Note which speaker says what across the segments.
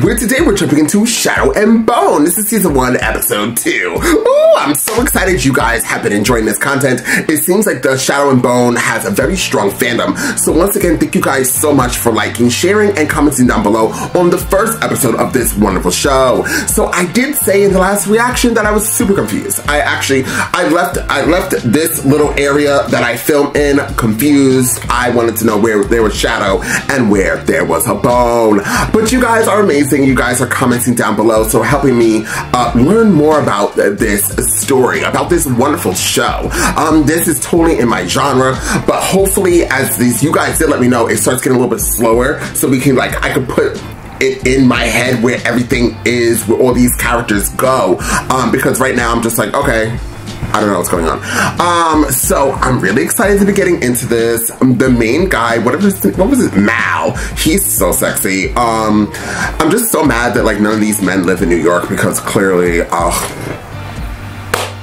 Speaker 1: where today we're jumping into Shadow and Bone. This is season 1, episode 2. Ooh, I'm so excited you guys have been enjoying this content. It seems like the Shadow and Bone has a very strong fandom. So once again, thank you guys so much for liking, sharing, and commenting down below on the first episode of this wonderful show. So I did say in the last reaction that I was super confused. I left this little area that I film in confused. I wanted to know where there was Shadow and where there was a bone. But you guys are amazing. You guys are commenting down below, so helping me learn more about this story, about this wonderful show. This is totally in my genre, but hopefully as you guys did let me know, it starts getting a little bit slower, so we can I could put it in my head where everything is, where all these characters go. Because right now I'm just like, okay, I don't know what's going on. So I'm really excited to be getting into this. The main guy, what was it, Mal? He's so sexy. I'm just so mad that none of these men live in New York, because clearly,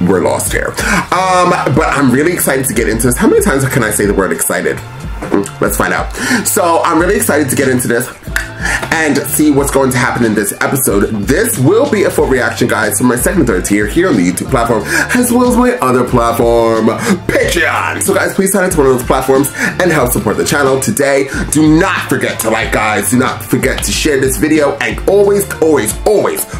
Speaker 1: we're lost here. But I'm really excited to get into this. How many times can I say the word excited? Let's find out. So I'm really excited to get into this and see what's going to happen in this episode. This will be a full reaction, guys, from my second and third tier here on the YouTube platform, as well as my other platform, Patreon. So guys, please sign into one of those platforms and help support the channel today. Do not forget to like, guys. Do not forget to share this video, and always,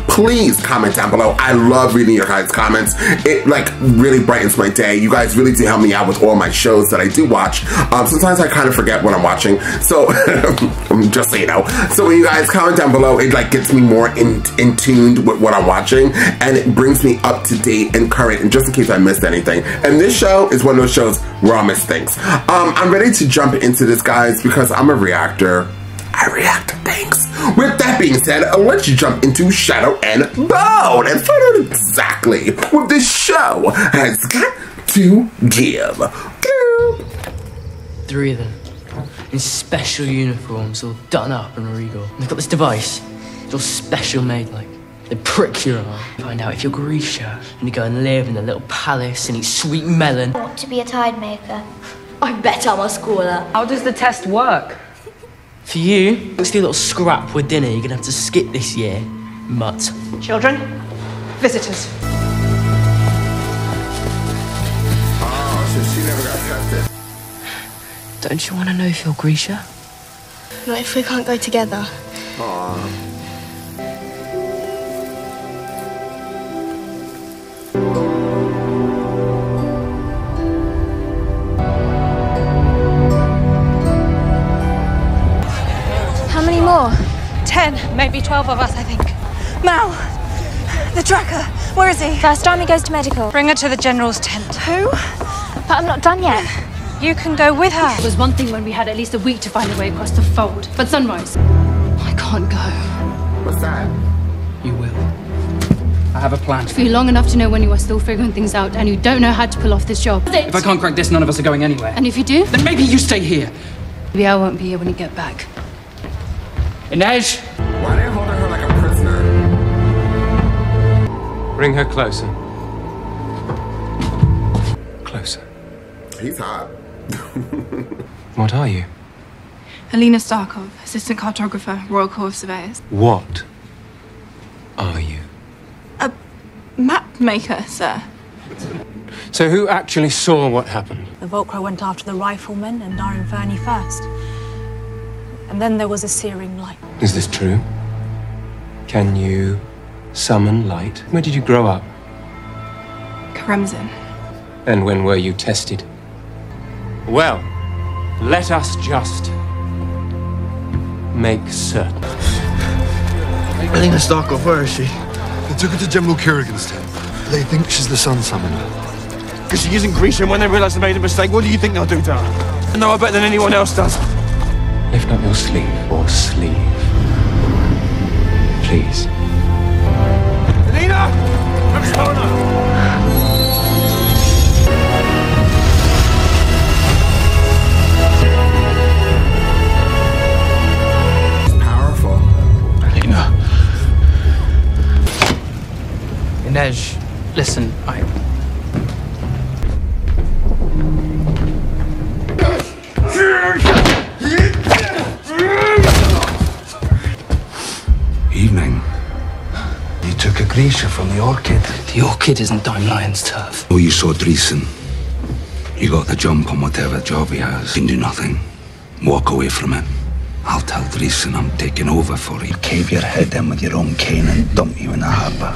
Speaker 1: please comment down below. I love reading your guys' comments. It really brightens my day. You guys really do help me out with all my shows that I do watch. Sometimes I kind of forget what I'm watching, so just so you know. So when you guys comment down below, it gets me more in tuned with what I'm watching, and it brings me up to date and current, and just in case I missed anything. And this show is one of those shows where I'll miss things. I'm ready to jump into this, guys, because I'm a reactor. I react to things. With that being said, let's jump into Shadow and Bone and find out exactly what this show has got to give.
Speaker 2: Three of them, in special uniforms, all done up and regal. And they've got this device, it's all special made, they prick your arm. Find out if you're Grisha, and you go and live in a little palace and eat sweet melon.
Speaker 3: I want to be a tide maker.
Speaker 4: I bet I'm a schooler.
Speaker 5: How does the test work?
Speaker 2: For you, let's do a little scrap with dinner you're gonna have to skip this year, mutt.
Speaker 5: Children, visitors.
Speaker 1: Oh, so she never got tested.
Speaker 2: Don't you want to know if you're Grisha?
Speaker 3: Not if we can't go together.
Speaker 1: Aww.
Speaker 3: How many more?
Speaker 4: 10, maybe 12 of us, I think. Mal, the tracker, where is he?
Speaker 3: First time he goes to medical.
Speaker 4: Bring her to the General's tent.
Speaker 3: Who? But I'm not done yet.
Speaker 4: You can go with her.
Speaker 6: It was one thing when we had at least a week to find a way across the fold. But Sunrise, I can't go.
Speaker 1: What's that?
Speaker 5: You will. I have a plan.
Speaker 6: For you long enough to know when you are still figuring things out and you don't know how to pull off this job.
Speaker 5: If I can't crack this, none of us are going anywhere.
Speaker 6: And if you do,
Speaker 5: Then maybe you stay here.
Speaker 6: maybe I won't be here when you get back.
Speaker 5: Inej!
Speaker 1: Why are they holding her like a prisoner?
Speaker 7: Bring her closer. Closer.
Speaker 1: He's hot.
Speaker 7: What are you?
Speaker 8: Alina, assistant cartographer, Royal Corps of Surveyors.
Speaker 7: What are you?
Speaker 8: A map maker, sir.
Speaker 7: So who actually saw what happened?
Speaker 9: The Volcra went after the riflemen and our Inferni first. And then there was a searing light.
Speaker 7: Is this true? Can you summon light? Where did you grow up?
Speaker 8: Karemzin.
Speaker 7: And when were you tested? Well, let us just make certain.
Speaker 10: Alina Starkov, where is she? They took her to General Kirigan's tent. They think she's the sun summoner.
Speaker 11: Because she isn't Grisha, and when they realise they made a mistake, what do you think they'll do to her? They know her better than anyone else does.
Speaker 7: Lift up your sleeve or sleeve. Please.
Speaker 11: Alina! Rexona!
Speaker 5: Inej, listen,
Speaker 10: Even
Speaker 12: Grisha from the Orchid.
Speaker 5: The Orchid isn't Dime Lion's turf.
Speaker 12: Oh, you saw Dreesen. You got the jump on whatever job he has. Can do nothing. Walk away from it. I'll tell Dreesen I'm taking over for you. Cave your head in with your own cane and dump you in the harbour.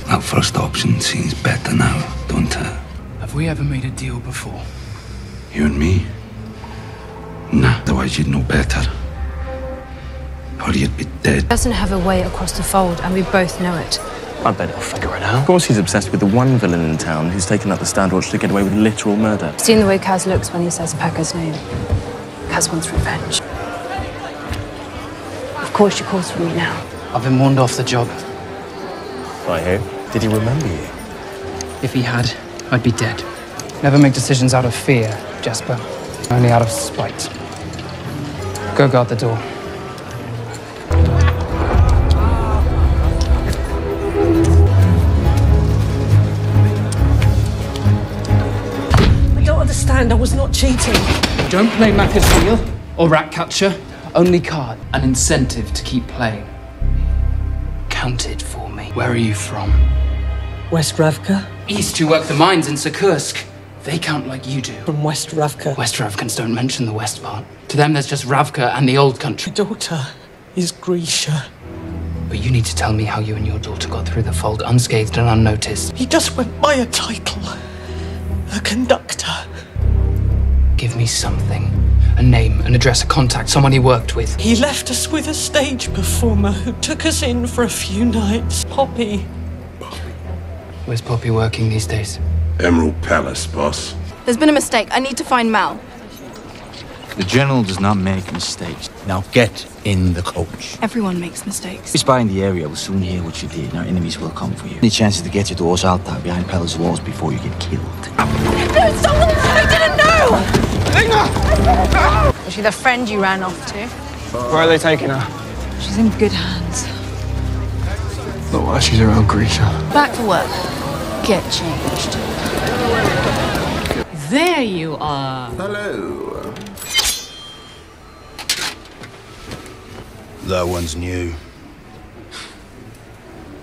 Speaker 12: That first option seems better now, don't it?
Speaker 5: Have we ever made a deal before?
Speaker 12: You and me? Nah, otherwise you'd know better. Or you'd be dead.
Speaker 9: He doesn't have a way across the fold, and we both know it.
Speaker 11: I bet he'll figure it out. Of course he's obsessed with the one villain in town who's taken up the stand watch to get away with literal murder.
Speaker 9: Seen the way Kaz looks when he says Pekka's name. Kaz wants revenge. Of course she calls for me now.
Speaker 5: I've been warned off the job.
Speaker 11: By who? Did he remember you?
Speaker 5: If he had, I'd be dead. Never make decisions out of fear, Jasper. Only out of spite. Go guard the door.
Speaker 13: I don't understand. I was not cheating.
Speaker 5: Don't play Macca's wheel or rat catcher. Only card. An incentive to keep playing. Count it for me. Where are you from?
Speaker 13: West Ravka?
Speaker 5: East, you work the mines in Sikursk. They count like you do.
Speaker 13: From West Ravka.
Speaker 5: West Ravkans don't mention the west part. To them, there's just Ravka and the old country.
Speaker 13: My daughter is Grisha.
Speaker 5: But you need to tell me how you and your daughter got through the fold unscathed and unnoticed.
Speaker 13: He just went by a title. A conductor.
Speaker 5: Give me something. A name, an address, a contact, someone he worked with.
Speaker 13: He left us with a stage performer who took us in for a few nights. Poppy.
Speaker 5: Where's Poppy working these days?
Speaker 14: Emerald Palace, boss.
Speaker 8: There's been a mistake. I need to find Mal.
Speaker 15: The General does not make mistakes. Now get in the coach.
Speaker 8: Everyone makes mistakes.
Speaker 15: The spy in the area will soon hear what you did, and our enemies will come for you. Any chances to get you to Osalta behind palace walls before you get killed.
Speaker 8: No, someone! I didn't know!
Speaker 14: Alina!
Speaker 9: Was she the friend you ran off to?
Speaker 11: Where are they taking her?
Speaker 9: She's in good hands.
Speaker 11: Not while she's around Grisha.
Speaker 8: Back to work. Get changed.
Speaker 2: There you are.
Speaker 1: Hello.
Speaker 12: That one's new.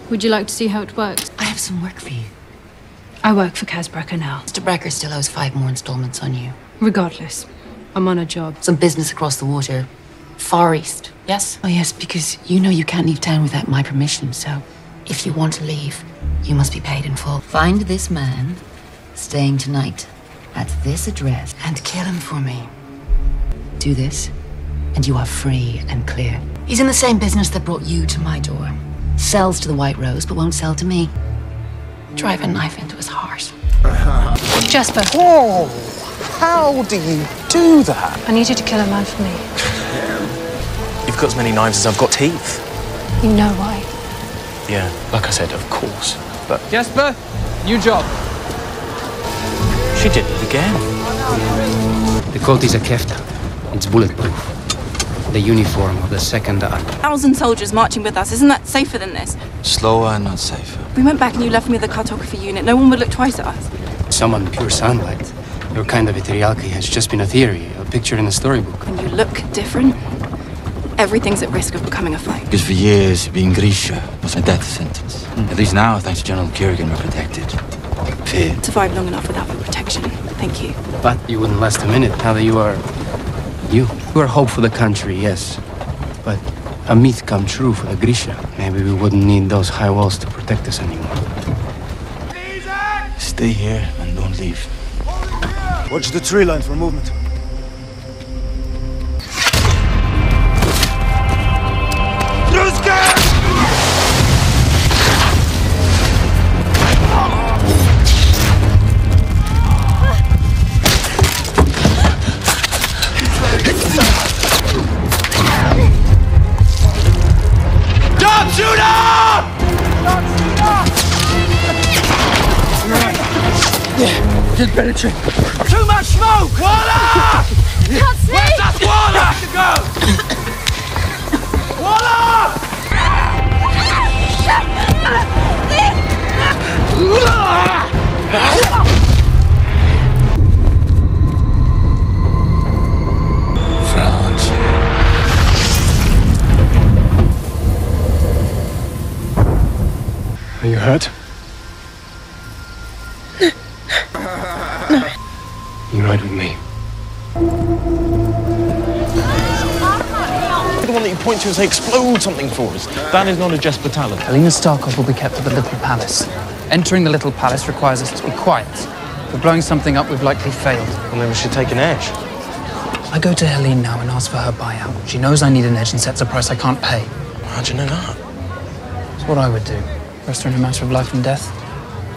Speaker 6: Would you like to see how it works?
Speaker 16: I have some work for you.
Speaker 6: I work for Kaz Brecker now.
Speaker 16: Mr. Brecker still owes 5 more installments on you.
Speaker 6: Regardless, I'm on a job.
Speaker 16: Some business across the water. Far East, yes? Oh, yes, because you know you can't leave town without my permission, so if you want to leave, you must be paid in full. Find this man staying tonight at this address and kill him for me. Do this, and you are free and clear. He's in the same business that brought you to my door. Sells to the White Rose, but won't sell to me. Drive a knife into his heart.
Speaker 6: Jasper.
Speaker 11: Oh, how do you do that?
Speaker 9: I need you to kill a man for me.
Speaker 11: You've got as many knives as I've got teeth.
Speaker 9: You know why?
Speaker 11: Yeah, like I said, of course. But
Speaker 5: Jasper, new job.
Speaker 11: she did it again.
Speaker 5: The coat is a kefta. It's bulletproof. The uniform of the 2nd Army.
Speaker 8: 1,000 soldiers marching with us. Isn't that safer than this?
Speaker 15: Slower and not safer.
Speaker 8: We went back and you left me with the cartography unit. No one would look twice at us.
Speaker 5: Someone pure soundbite. Your kind of Itrialki has just been a theory, a picture in a storybook.
Speaker 8: When you look different, everything's at risk of becoming a fight.
Speaker 15: Because for years, being Grisha was a death sentence. At least now, thanks to General Kirigan, we're protected. Fear.
Speaker 8: Survived long enough without your protection. Thank you.
Speaker 5: But you wouldn't last a minute now that you are... You are hope for the country, yes. But a myth come true for the Grisha. Maybe we wouldn't need those high walls to protect us anymore.
Speaker 15: Stay here and don't leave.
Speaker 10: Watch the tree line for movement.
Speaker 11: Did penetrate. Too much smoke! Voila!
Speaker 8: Can't see!
Speaker 11: Where's that Voila to go? Voila!
Speaker 12: France.
Speaker 11: Are you hurt?
Speaker 5: You ride with me.
Speaker 11: The one that you point to and say, explode something for us. That is not a jest battalion.
Speaker 17: Alina Starkov will be kept at the Little Palace. Entering the Little Palace requires us to be quiet. For blowing something up, we've likely failed.
Speaker 11: Well, then we should take an edge.
Speaker 17: I go to Helene now and ask for her buyout. She knows I need an edge and sets a price I can't pay.
Speaker 11: How'd you know that?
Speaker 17: It's what I would do. Rest her in a matter of life and death.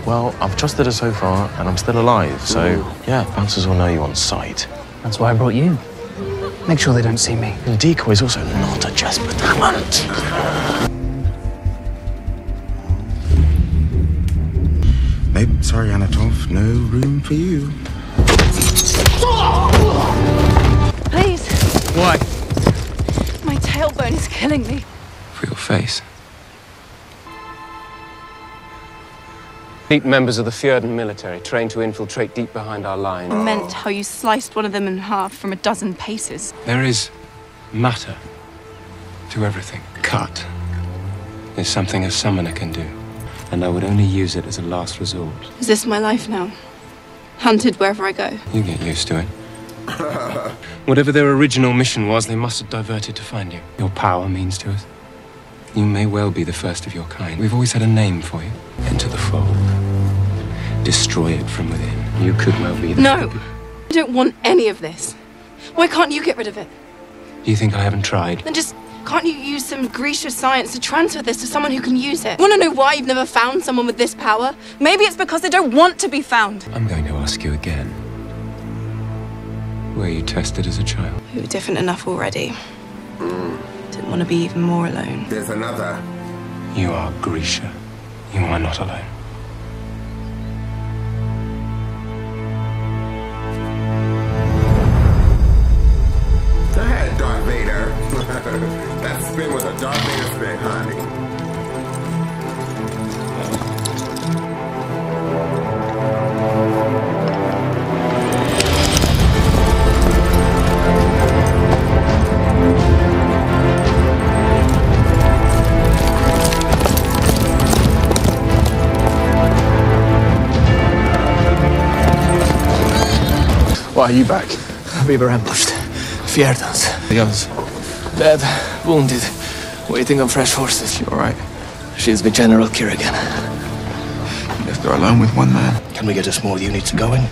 Speaker 11: Well, I've trusted her so far, and I'm still alive, so, yeah, bouncers will know you on sight.
Speaker 17: That's why I brought you. Make sure they don't see me.
Speaker 11: And decoy is also not a jest battalion.
Speaker 18: Nope, sorry, Anatov. No room for you.
Speaker 6: Please.
Speaker 5: Why?
Speaker 6: My tailbone is killing me.
Speaker 5: For your face. Elite members of the Fjordan military, trained to infiltrate deep behind our lines.
Speaker 8: I meant how you sliced one of them in half from a dozen paces.
Speaker 5: There is matter to everything. Cut is something a summoner can do, and I would only use it as a last resort.
Speaker 8: Is this my life now? Hunted wherever I go?
Speaker 5: You get used to it. Whatever their original mission was, they must have diverted to find you. Your power means to us. You may well be the first of your kind. We've always had a name for you. Enter the fold. Destroy it from within. You could well be the...
Speaker 8: No! I don't want any of this. Why can't you get rid of it?
Speaker 5: Do you think I haven't tried?
Speaker 8: Then just, can't you use some Grisha science to transfer this to someone who can use it? Want to know why you've never found someone with this power? Maybe it's because they don't want to be found.
Speaker 5: I'm going to ask you again. Were you tested as a child?
Speaker 8: We were different enough already. Didn't want to be even more alone.
Speaker 1: There's another.
Speaker 5: You are Grisha. You are not alone.
Speaker 1: Go ahead, Darth Vader. That spin was a Darth Vader spin, honey.
Speaker 11: Why are you back?
Speaker 17: We were ambushed. Fjordans.
Speaker 11: The others?
Speaker 17: Dead, wounded, waiting on fresh horses.
Speaker 11: You all right?
Speaker 17: She's with General Kirigan.
Speaker 10: You left her alone with one man.
Speaker 11: Can we get a small unit to go in?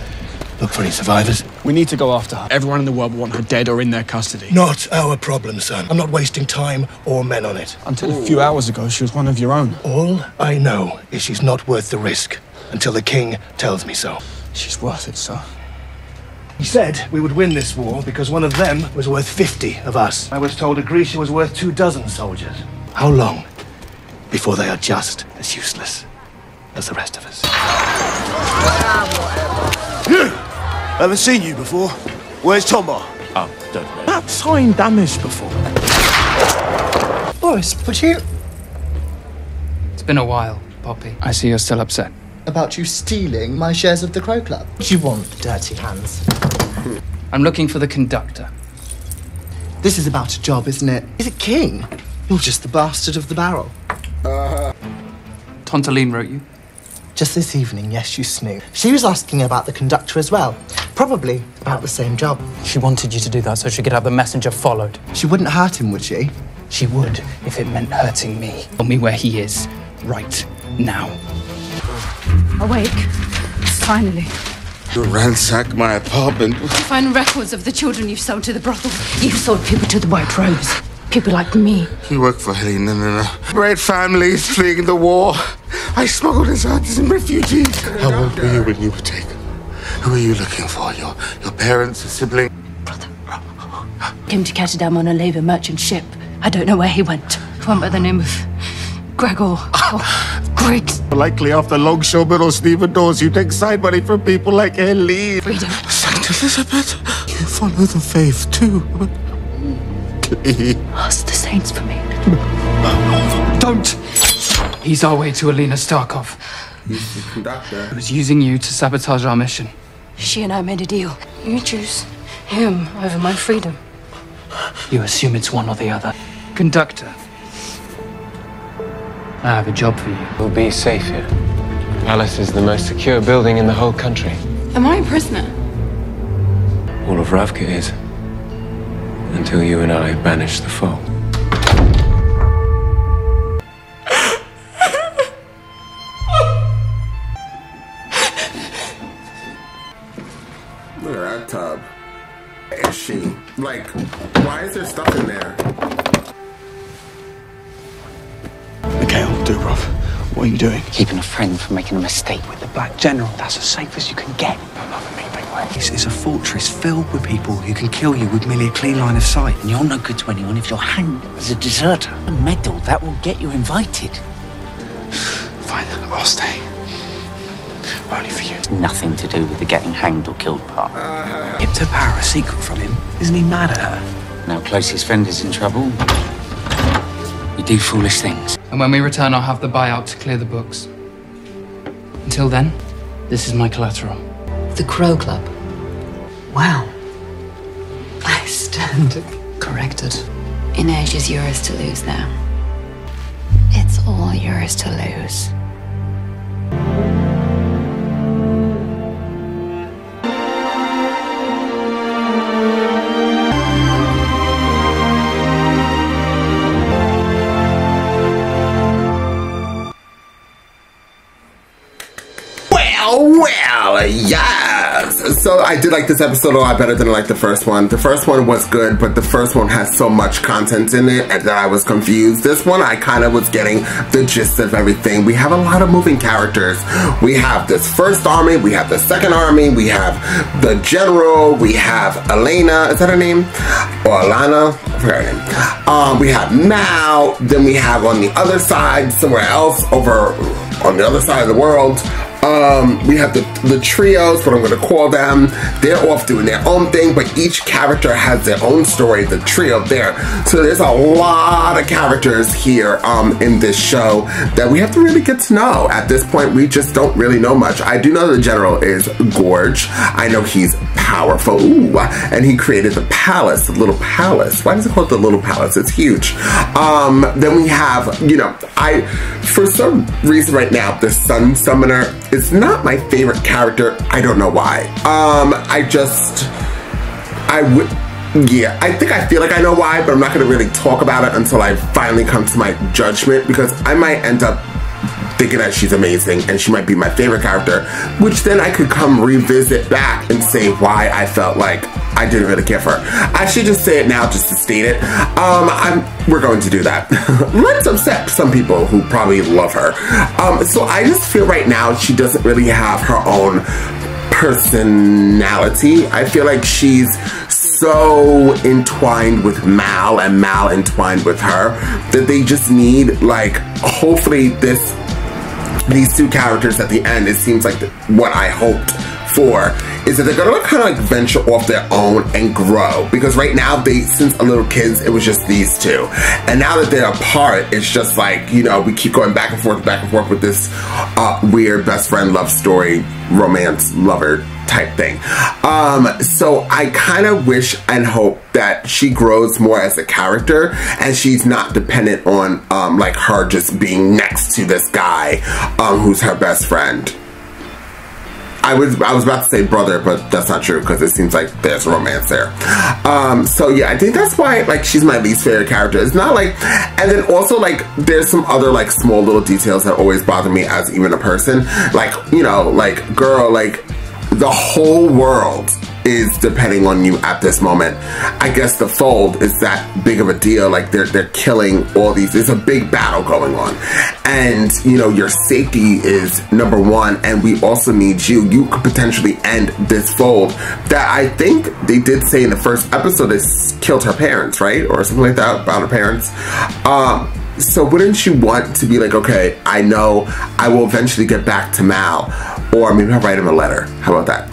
Speaker 11: Look for any survivors?
Speaker 17: We need to go after her. Everyone in the world will want her dead or in their custody.
Speaker 11: Not our problem, son. I'm not wasting time or men on it.
Speaker 17: Until a few hours ago, she was one of your own.
Speaker 11: All I know is she's not worth the risk. Until the king tells me so.
Speaker 17: She's worth it, sir.
Speaker 11: He said we would win this war because one of them was worth 50 of us. I was told a Grisha was worth 24 soldiers. How long before they are just as useless as the rest of us? You! Haven't seen you before. Where's Tomba? Oh, don't know. That sign damaged before. Boris, but you...
Speaker 17: It's been a while, Poppy. I see you're still upset.
Speaker 19: About you stealing my shares of the Crow Club. What do you want, dirty hands?
Speaker 17: I'm looking for the conductor.
Speaker 19: This is about a job, isn't it? Is it King? You're just the bastard of the barrel.
Speaker 17: Tontaline wrote you?
Speaker 19: Just this evening, yes, you snoop. She was asking about the conductor as well. Probably about the same job.
Speaker 17: She wanted you to do that so she could have the messenger followed.
Speaker 19: She wouldn't hurt him, would she?
Speaker 17: She would, if it meant hurting me. Tell me where he is, right now.
Speaker 8: Awake. Finally.
Speaker 18: You ransack my apartment.
Speaker 6: Find records of the children you've sold to the brothel. You've sold people to the White Rose. People like me.
Speaker 18: You work for Helena and a great families fleeing the war. I smuggled his as refugees. How old were you when you were taken? Who are you looking for? Your parents, a sibling?
Speaker 6: Brother. Came to Catterdam on a labour merchant ship. I don't know where he went. One by the name of Gregor. Griggs.
Speaker 18: Likely off the longshoremen or stevedores, you take side money from people like Helene.
Speaker 6: Freedom.
Speaker 18: Saint Elizabeth, you follow the faith too. Please.
Speaker 6: Ask the saints for me.
Speaker 17: Don't! He's our way to Alina Starkov.
Speaker 1: He's the conductor.
Speaker 17: He was using you to sabotage our mission.
Speaker 6: She and I made a deal. You choose him over my freedom.
Speaker 17: You assume it's one or the other. Conductor. I have a job for you.
Speaker 5: We'll be safe here. The palace is the most secure building in the whole country.
Speaker 8: Am I a prisoner?
Speaker 5: All of Ravka is. Until you and I banish the foe.
Speaker 1: Look at that tub. Is she? Like, why is there stuff in there?
Speaker 11: Mikhail, Dubrov, what are you doing?
Speaker 20: Keeping a friend from making a mistake.
Speaker 11: With the Black General, that's as safe as you can get.
Speaker 20: This is a fortress filled with people who can kill you with merely a clean line of sight. And you're no good to anyone if you're hanged as a deserter. A medal, that will get you invited.
Speaker 11: Fine, I'll stay. Only for you.
Speaker 20: Nothing to do with the getting hanged or killed part.
Speaker 11: Kept her power a secret from him. Isn't he mad at her?
Speaker 20: Now closest friend is in trouble. You do foolish things.
Speaker 17: And when we return, I'll have the buyout to clear the books. Until then, this is my collateral.
Speaker 16: The Crow Club. Wow. I stand corrected. Inesia's yours to lose now. It's all yours to lose.
Speaker 1: Well, yes. So I did like this episode a lot better than I liked the first one. The first one was good, but the first one has so much content in it that I was confused. This one, I kind of was getting the gist of everything. We have a lot of moving characters. We have this first army, we have the second army, we have the general, we have Alina, is that her name? Or Alina? I forgot her name. We have Mal, then we have on the other side, somewhere else, over on the other side of the world, we have the trios, what I'm going to call them. They're off doing their own thing, but each character has their own story, the trio there. So there's a lot of characters here in this show that we have to really get to know. At this point, we just don't really know much. I do know the general is Gorge. I know he's powerful. Ooh, and he created the palace, the little palace. Why does it call it the little palace? It's huge. Then we have, you know, for some reason right now, the Sun Summoner is not my favorite character. I don't know why. Yeah, I think I feel like I know why, but I'm not gonna really talk about it until I finally come to my judgment, because I might end up thinking that she's amazing and she might be my favorite character, which then I could come revisit back and say why I felt like I didn't really care for her. I should just say it now just to state it. We're going to do that. Let's upset some people who probably love her. So I just feel right now she doesn't really have her own personality. I feel like she's so entwined with Mal and Mal entwined with her that they just need, like, hopefully these two characters at the end, it seems like what I hoped for, is that they're gonna kind of like venture off their own and grow. Because right now, since a little kids, it was just these two. And now that they're apart, it's just like, you know, we keep going back and forth with this weird best friend love story, romance, lover type thing. So I kind of wish and hope that she grows more as a character and she's not dependent on like her just being next to this guy who's her best friend. I was about to say brother, but that's not true because it seems like there's romance there. So yeah, I think that's why like she's my least favorite character. It's not like, and then also like there's some other like small little details that always bother me as even a person. Like, you know, like girl, like the whole world is depending on you at this moment. I guess the Fold is that big of a deal. Like they're killing all these. There's a big battle going on, and you know your safety is #1. And we also need you. You could potentially end this Fold. That I think they did say in the first episode they killed her parents, right, or something like that about her parents. So wouldn't you want to be like, okay, I know I will eventually get back to Mal, or maybe I'll write him a letter. How about that?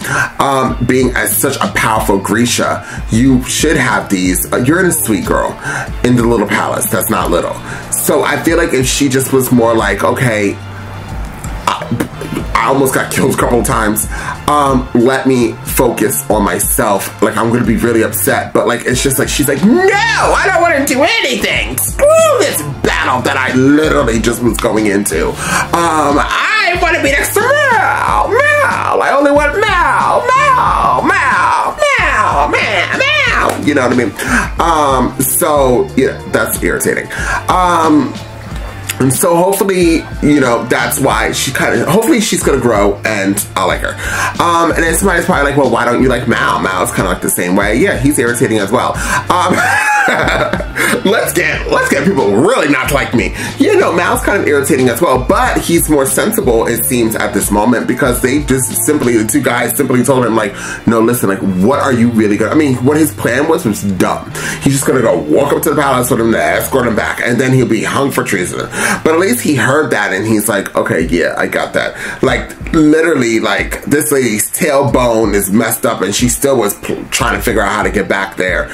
Speaker 1: Being as such a powerful Grisha, you should have these. You're in a sweet girl in the little palace. That's not little. So I feel like if she just was more like, okay, I almost got killed a couple of times. Let me focus on myself. Like, I'm gonna be really upset, but like, it's just like, she's like, no, I don't want to do anything. Screw this battle that I literally just was going into. I I want to be next to Mal. Mal. I only want Mal. Mal. Mal. Mal. Mal. Mal. You know what I mean? So, yeah, that's irritating. And so hopefully, you know, that's why she hopefully she's gonna grow and I'll like her. And then somebody's probably like, well, why don't you like Mal? Mal's kind of like the same way. Yeah, he's irritating as well. Let's get people really not to like me. You know, Mal's kind of irritating as well, but he's more sensible, it seems, at this moment, because they just the two guys simply told him, like, no, listen, like, what are you really gonna, I mean, what his plan was dumb. He's just gonna go walk up to the palace for them to escort him back, and then he'll be hung for treason. But at least he heard that, and he's like, okay, yeah, I got that. Like, literally, like, this lady's tailbone is messed up, and she still was trying to figure out how to get back there.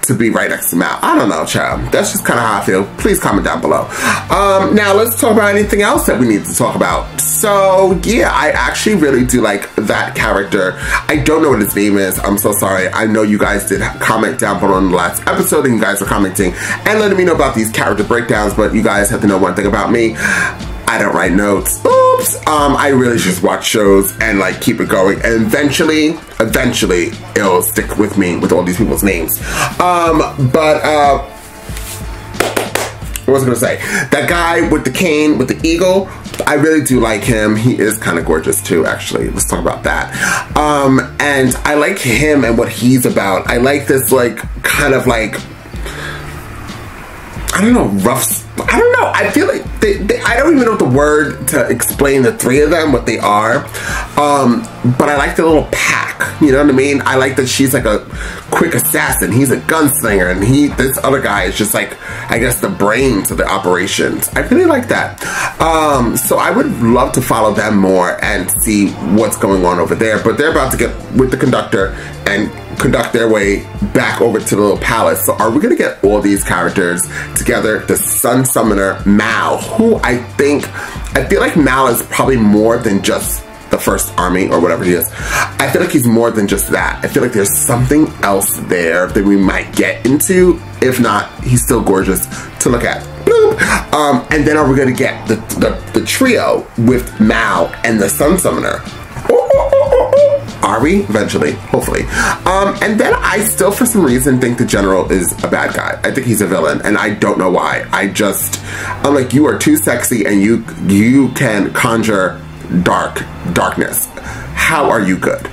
Speaker 1: To be right next to Mal. I don't know, child. That's just kind of how I feel. Please comment down below. Now let's talk about anything else that we need to talk about. So yeah, I actually really do like that character. I don't know what his name is. I'm so sorry. I know you guys did comment down below in the last episode, and you guys are commenting and letting me know about these character breakdowns, but you guys have to know one thing about me. I don't write notes. Oops. I really just watch shows and like keep it going, and eventually it'll stick with me with all these people's names. What was I gonna say? That guy with the cane, with the eagle, I really do like him. He is kind of gorgeous too, actually. Let's talk about that. And I like him and what he's about. I like this, like, kind of like, I don't know, rough, I don't know. I feel like I don't even know the word to explain the three of them, what they are. But I like the little pack, you know what I mean? I like that she's like a quick assassin. He's a gunslinger, and this other guy is just like, I guess, the brains of the operations. I really like that. So I would love to follow them more and see what's going on over there. But they're about to get with the conductor and conduct their way back over to the little palace. So are we gonna get all these characters together? The Sun Summoner Mal, who I feel like Mal is probably more than just the First Army or whatever he is. I feel like he's more than just that. I feel like there's something else there that we might get into. If not, he's still gorgeous to look at. Bloop. And then are we gonna get the trio with Mal and the Sun Summoner? Are we? Eventually, hopefully. And then I still, for some reason, think the General is a bad guy. I think he's a villain, and I don't know why. I'm like, you are too sexy, and you can conjure darkness. How are you good?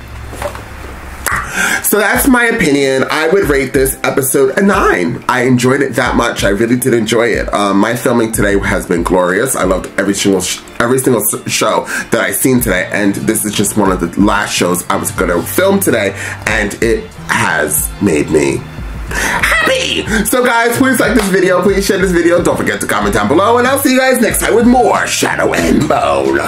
Speaker 1: So that's my opinion. I would rate this episode a 9. I enjoyed it that much. I really did enjoy it. My filming today has been glorious. I loved every single show that I've seen today, and this is just one of the last shows I was going to film today, and it has made me happy. So guys, please like this video, please share this video, don't forget to comment down below, and I'll see you guys next time with more Shadow and Bone.